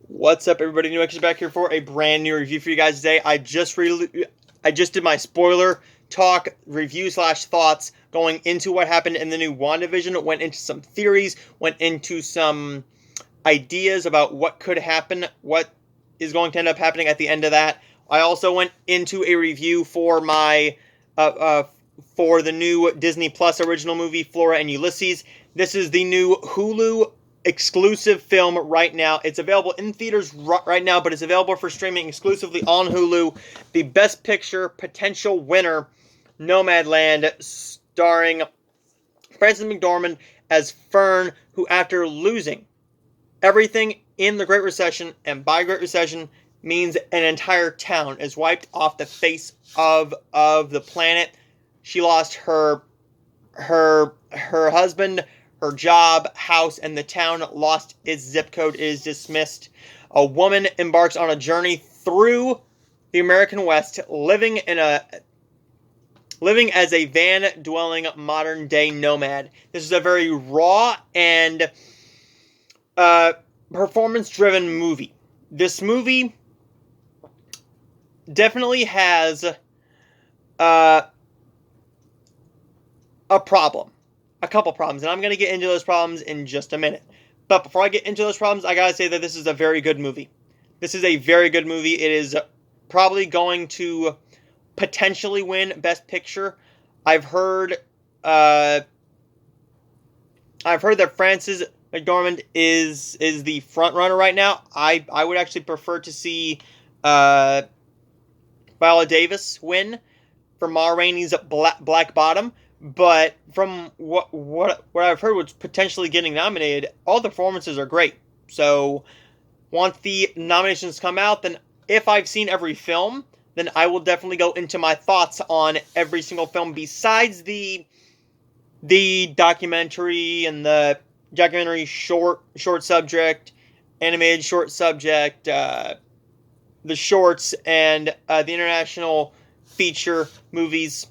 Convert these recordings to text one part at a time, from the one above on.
What's up, everybody? New X is back here for a brand new review for you guys today. I just did my spoiler talk review slash thoughts going into what happened in the new WandaVision. Went into some theories, went into some ideas about what could happen, what is going to end up happening at the end of that. I also went into a review for my for the new Disney Plus original movie Flora and Ulysses. This is the new Hulu exclusive film right now. It's available in theaters right now, but it's available for streaming exclusively on Hulu. The Best Picture potential winner, Nomadland, starring Frances McDormand as Fern, who after losing everything in the Great Recession, and by Great Recession means an entire town is wiped off the face of the planet. She lost her husband, her job, house, and the town lost its zip code, is dismissed. A woman embarks on a journey through the American West, living as a van-dwelling modern-day nomad. This is a very raw and performance-driven movie. This movie definitely has a problem. A couple problems, and I'm going to get into those problems in just a minute. But before I get into those problems, I gotta say that this is a very good movie. This is a very good movie. It is probably going to potentially win Best Picture. I've heard that Frances McDormand is the front runner right now. I would actually prefer to see Viola Davis win for Ma Rainey's Black Bottom. But from what I've heard, what's potentially getting nominated, all the performances are great. So once the nominations come out, then if I've seen every film, then I will definitely go into my thoughts on every single film besides the documentary and the documentary short subject, animated short subject, the shorts, and the international feature movies.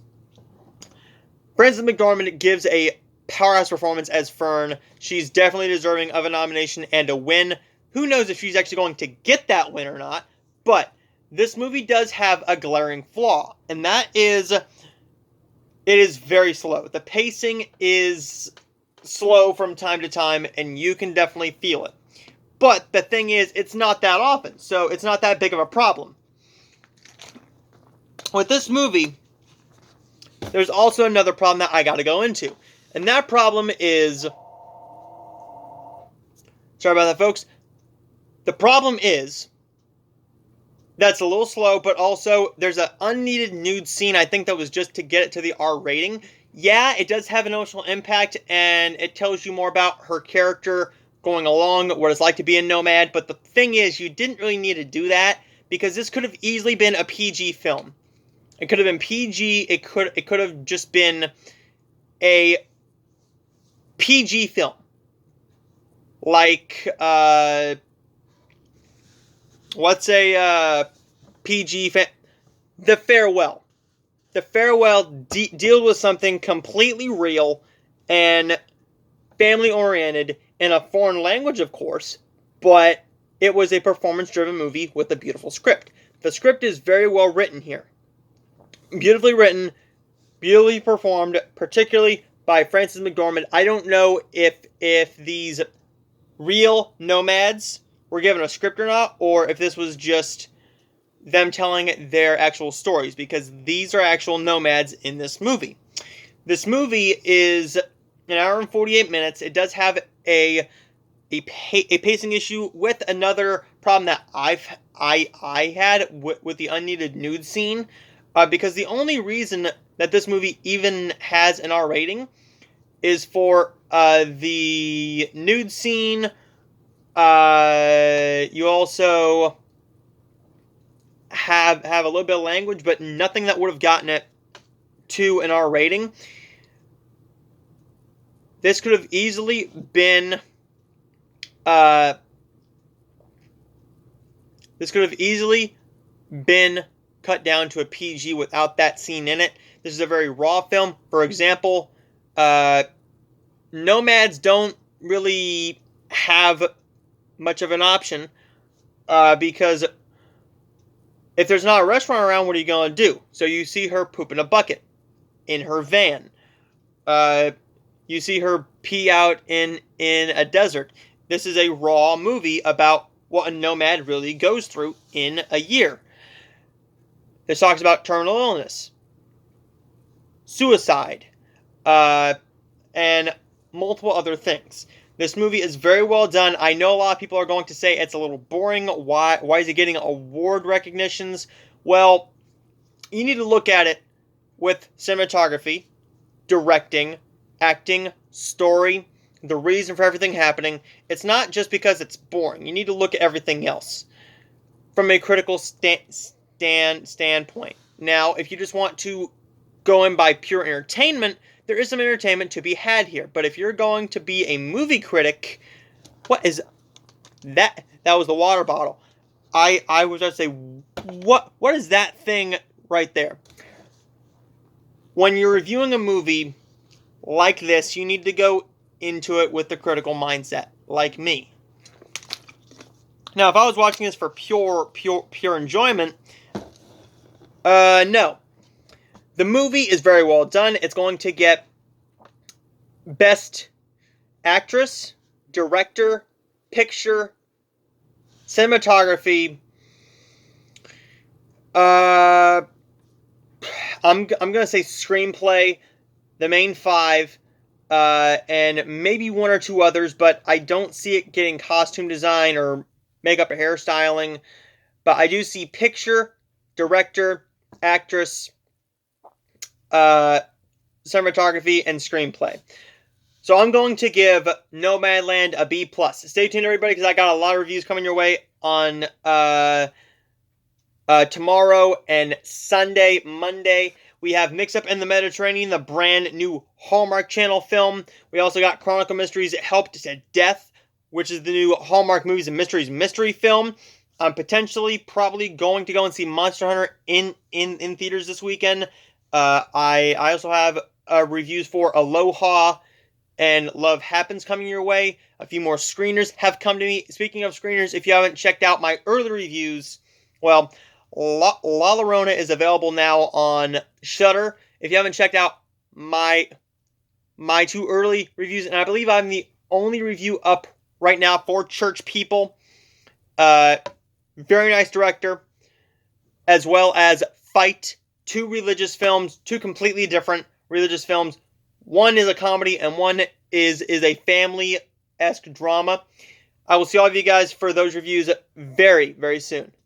Frances McDormand gives a powerhouse performance as Fern. She's definitely deserving of a nomination and a win. Who knows if she's actually going to get that win or not, but this movie does have a glaring flaw, and that is it is very slow. The pacing is slow from time to time, and you can definitely feel it. But the thing is, it's not that often, so it's not that big of a problem. With this movie, there's also another problem that I got to go into. And that problem is... Sorry about that, folks. The problem is... That's a little slow, but also there's an unneeded nude scene, I think that was just to get it to the R rating. Yeah, it does have an emotional impact, and it tells you more about her character going along, what it's like to be a nomad. But the thing is, you didn't really need to do that, because this could have easily been a PG film. It could have been PG. It could have just been a PG film, like what's a PG film? The Farewell. The Farewell deals with something completely real and family oriented in a foreign language, of course, but it was a performance-driven movie with a beautiful script. The script is very well written here. Beautifully written, beautifully performed, particularly by Frances McDormand. I don't know if these real nomads were given a script or not, or if this was just them telling their actual stories, because these are actual nomads in this movie. This movie is an hour and 48 minutes. It does have a pacing issue with another problem that I had with the unneeded nude scene. Because the only reason that this movie even has an R rating is for the nude scene. You also have a little bit of language, but nothing that would have gotten it to an R rating. This could have easily been cut down to a PG without that scene in it. This is a very raw film. For example, nomads don't really have much of an option Because if there's not a restaurant around, what are you going to do? So you see her poop in a bucket in her van. You see her pee out in a desert. This is a raw movie about what a nomad really goes through in a year. This talks about terminal illness, suicide, and multiple other things. This movie is very well done. I know a lot of people are going to say it's a little boring. Why is it getting award recognitions? Well, you need to look at it with cinematography, directing, acting, story, the reason for everything happening. It's not just because it's boring. You need to look at everything else from a critical standpoint. Now, if you just want to go in by pure entertainment, there is some entertainment to be had here. But if you're going to be a movie critic, what is that? That was the water bottle. I was going to say, what is that thing right there? When you're reviewing a movie like this, you need to go into it with the critical mindset, like me. Now, if I was watching this for pure enjoyment, no. The movie is very well done. It's going to get Best Actress, Director, Picture, Cinematography. I'm gonna say Screenplay, the main 5, and maybe 1 or 2 others, but I don't see it getting costume design or makeup or hairstyling. But I do see Picture, Director, Actress, Cinematography, and Screenplay. So I'm going to give Nomadland a B+. Stay tuned, everybody, because I got a lot of reviews coming your way on tomorrow and Sunday. Monday, we have Mix Up in the Mediterranean, the brand new Hallmark Channel film. We also got Chronicle Mysteries Helped to Death, which is the new Hallmark Movies and Mysteries mystery film. I'm potentially probably going to go and see Monster Hunter in theaters this weekend. I also have reviews for Aloha and Love Happens coming your way. A few more screeners have come to me. Speaking of screeners, if you haven't checked out my early reviews, well, La Llorona is available now on Shudder. If you haven't checked out my 2 early reviews, and I believe I'm the only review up right now for Church People. Very nice director, as well as Fight, 2 religious films, 2 completely different religious films. One is a comedy and one is a family-esque drama. I will see all of you guys for those reviews very, very soon.